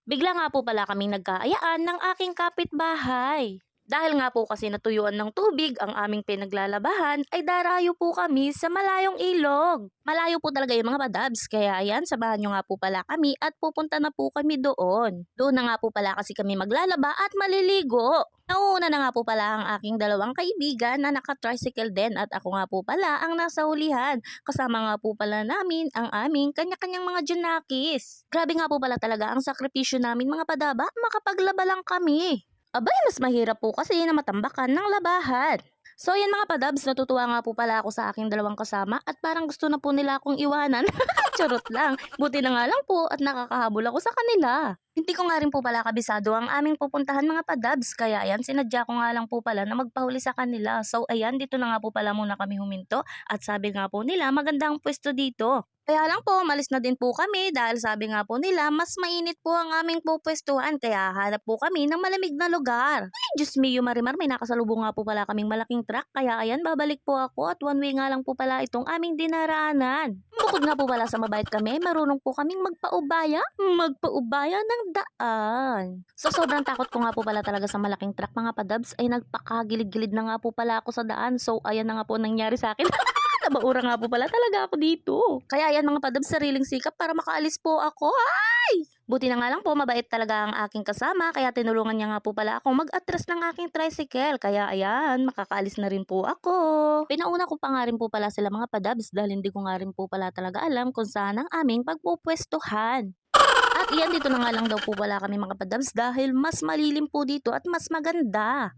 Bigla nga po pala kaming nagkaayaan ng aking kapitbahay. Dahil nga po kasi natuyuan ng tubig ang aming pinaglalabahan ay darayo po kami sa malayong ilog. Malayo po talaga yung mga badabs kaya ayan samahan nyo nga po pala kami at pupunta na po kami doon. Doon na nga po pala kasi kami maglalaba at maliligo. Nauuna na nga po pala ang aking dalawang kaibigan na naka-tricycle din at ako nga po pala ang nasa hulihan. Kasama nga po pala namin ang aming kanya-kanyang mga junakis. Grabe nga po pala talaga ang sakripisyo namin mga padaba, makapaglaba lang kami. Abay, mas mahirap po kasi na matambakan ng labahan. So yan mga padabs, natutuwa nga po pala ako sa aking dalawang kasama at parang gusto na po nila akong iwanan. Charot lang, buti na nga lang po at nakakahabol ako sa kanila. Hindi ko nga rin po pala kabisado ang aming pupuntahan mga padabs, kaya ayan sinadya ko nga lang po pala na magpahuli sa kanila. So ayan, dito na nga po pala muna kami huminto at sabi nga po nila maganda ang pwesto dito. Kaya lang po, malis na din po kami dahil sabi nga po nila mas mainit po ang aming pupwestuhan kaya hanap po kami ng malamig na lugar. Ay, Diyos mio Marimar, may nakasalubong nga po pala kaming malaking truck kaya ayan babalik po ako at one way nga lang po pala itong aming dinaraanan. Bukod nga po pala sa mabait kami, marunong po kaming magpaubaya ng daan. So sobrang takot ko nga po pala talaga sa malaking truck mga padabs ay nagpakagilid-gilid na nga po pala ako sa daan. So ayan na nga po nangyari sa akin. Nabaura nga po pala talaga ako dito. Kaya yan mga padabs, sariling sikap para makaalis po ako. Ay! Buti na nga lang po, mabait talaga ang aking kasama, kaya tinulungan niya nga po pala akong mag-atras ng aking tricycle. Kaya ayan, makakaalis na rin po ako. Pinauna ko pa nga rin po pala sila mga padabs dahil hindi ko nga rin po pala talaga alam kung saan ang aming pagpupwestuhan. At iyan dito na nga lang daw po pala kami mga padabs dahil mas malilim po dito at mas maganda.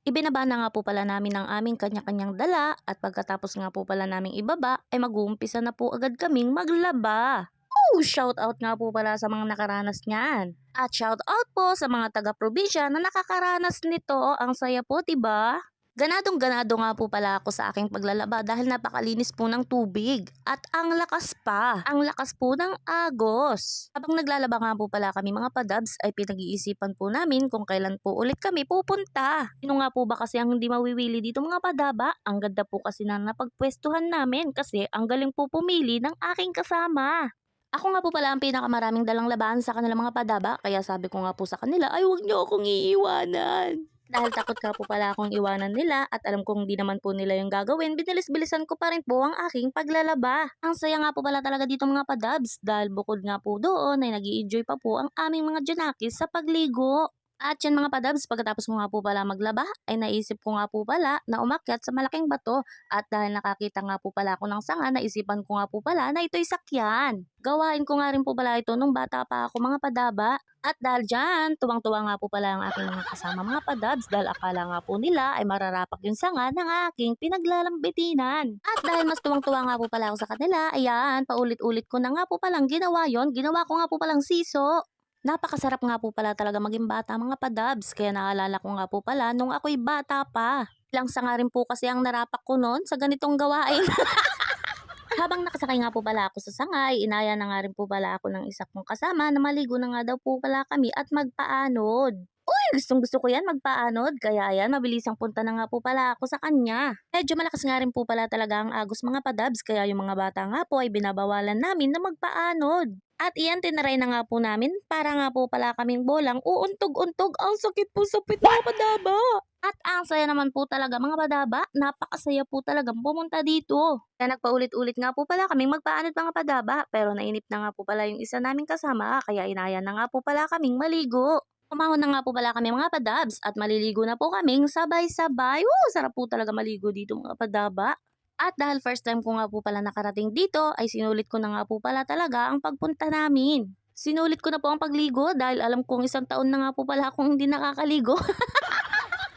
Ibinaba na nga po pala namin ang aming kanya-kanyang dala at pagkatapos nga po pala naming ibaba ay mag-uumpisa na po agad kaming maglaba. Oh, shout out nga po pala sa mga nakaranas niyan. At shout out po sa mga taga-probinsya na nakakaranas nito. Ang saya po, 'di ba? Ganadong ganado nga po pala ako sa aking paglalaba dahil napakalinis po ng tubig at ang lakas pa, ang lakas po ng agos. Habang naglalaba nga po pala kami mga padabs ay pinag-iisipan po namin kung kailan po ulit kami pupunta. Sino nga po ba kasi ang hindi mawiwili dito mga padaba? Ang ganda po kasi na napagpwestuhan namin kasi ang galing po pumili ng aking kasama. Ako nga po pala ang pinakamaraming dalang labahan sa kanilang mga padaba kaya sabi ko nga po sa kanila ay huwag niyo akong iiwanan. Dahil takot ka po pala akong iwanan nila at alam kong di naman po nila yung gagawin, binilis-bilisan ko pa rin po ang aking paglalaba. Ang saya nga po pala talaga dito mga padabs dahil bukod nga po doon ay nag-i-enjoy pa po ang aming mga junakis sa pagligo. At yan mga padabs, pagkatapos ko nga po pala maglaba, ay naisip ko nga po pala na umakyat sa malaking bato. At dahil nakakita nga po pala ako ng sanga, naisipan ko nga po pala na ito'y sakyan. Gawain ko nga rin po pala ito nung bata pa ako mga padaba. At dahil dyan, tuwang-tuwa nga po pala ang aking mga kasama mga padabs dahil akala nga po nila ay mararapak yung sanga ng aking pinaglalambitinan. At dahil mas tuwang-tuwa nga po pala ako sa kanila, ayan, paulit-ulit ko na nga po palang ginawa yon. Ginawa ko nga po palang siso. Napakasarap nga po pala talaga maging bata mga padabs, kaya naalala ko nga po pala nung ako'y bata pa. Lang sa nga rin po kasi ang narapak ko noon sa ganitong gawain. Habang nakasakay nga po pala ako sa sangay, inaya na nga rin po pala ako ng isa kong kasama na maligo na nga daw po pala kami at magpaanod. Uy, gustong gusto ko yan magpaanod, kaya ayan, mabilisang punta na nga po pala ako sa kanya. Medyo malakas nga rin po pala talaga ang agos mga padabs, kaya yung mga bata nga po ay binabawalan namin na magpaanod. At iyan, tinaray na nga po namin para nga po pala kaming bolang uuntog-untog. Ang sakit po sa pit mga padaba. At ang saya naman po talaga mga padaba, napakasaya po talagang pumunta dito. Kaya nagpaulit-ulit nga po pala kaming magpaanod mga padaba, pero nainip na nga po pala yung isa naming kasama, kaya inaya na nga po pala kaming maligo. Umahon na nga po pala kami mga padabs at maliligo na po kaming sabay-sabay. Sarap po talaga maligo dito mga padaba. At dahil first time ko nga po pala nakarating dito, ay sinulit ko na nga po pala talaga ang pagpunta namin. Sinulit ko na po ang pagligo dahil alam kong isang taon na nga po pala akong hindi nakakaligo.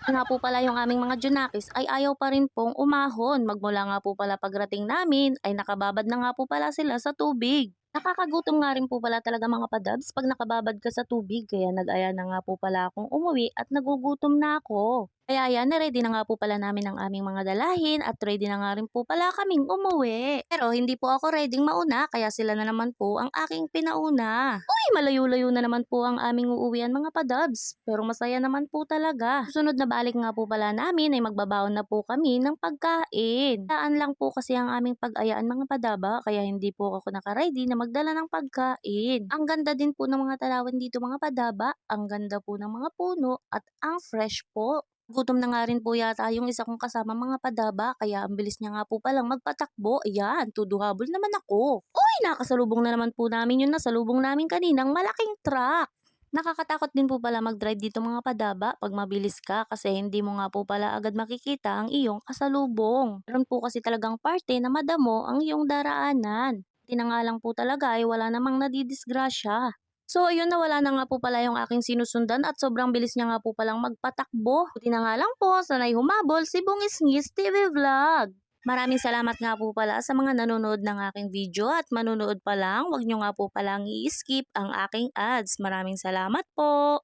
Nga po pala yung aming mga junakis ay ayaw pa rin pong umahon. Magmula nga po pala pagrating namin ay nakababad na nga po pala sila sa tubig. Nakakagutom nga rin po pala talaga mga padabs pag nakababad ka sa tubig kaya nag-aya na nga po pala akong umuwi at nagugutom na ako. Kaya yan, na-ready na nga po pala namin ang aming mga dalahin at ready na nga rin po pala kaming umuwi. Pero hindi po ako ready mauna kaya sila na naman po ang aking pinauna. Uy, malayo-layo na naman po ang aming uuwian mga padabs. Pero masaya naman po talaga. Susunod na balik nga po pala namin ay magbabaon na po kami ng pagkain. Saan lang po kasi ang aming pag-ayaan mga padaba kaya hindi po ako naka-ready na magdala ng pagkain. Ang ganda din po ng mga talawan dito mga padaba, ang ganda po ng mga puno at ang fresh po. Gutom na nga rin po yata yung isa kong kasama mga padaba kaya ang bilis niya nga po palang magpatakbo. Ayan, tuduhabol naman ako. Uy, nakasalubong na naman po namin yung nasalubong namin kaninang malaking truck. Nakakatakot din po pala mag-drive dito mga padaba pag mabilis ka kasi hindi mo nga po pala agad makikita ang iyong kasalubong. Meron po kasi talagang parte na madamo ang iyong daraanan. Tinangalang po talaga ay wala namang nadidisgrasya. So ayun, nawala na nga po pala yung aking sinusundan at sobrang bilis niya nga po palang magpatakbo. Buti na nga lang po, sanay humabol si Bungis-ngis TV Vlog. Maraming salamat nga po pala sa mga nanonood ng aking video at manunood pa lang, wag nyo nga po palang i-skip ang aking ads. Maraming salamat po!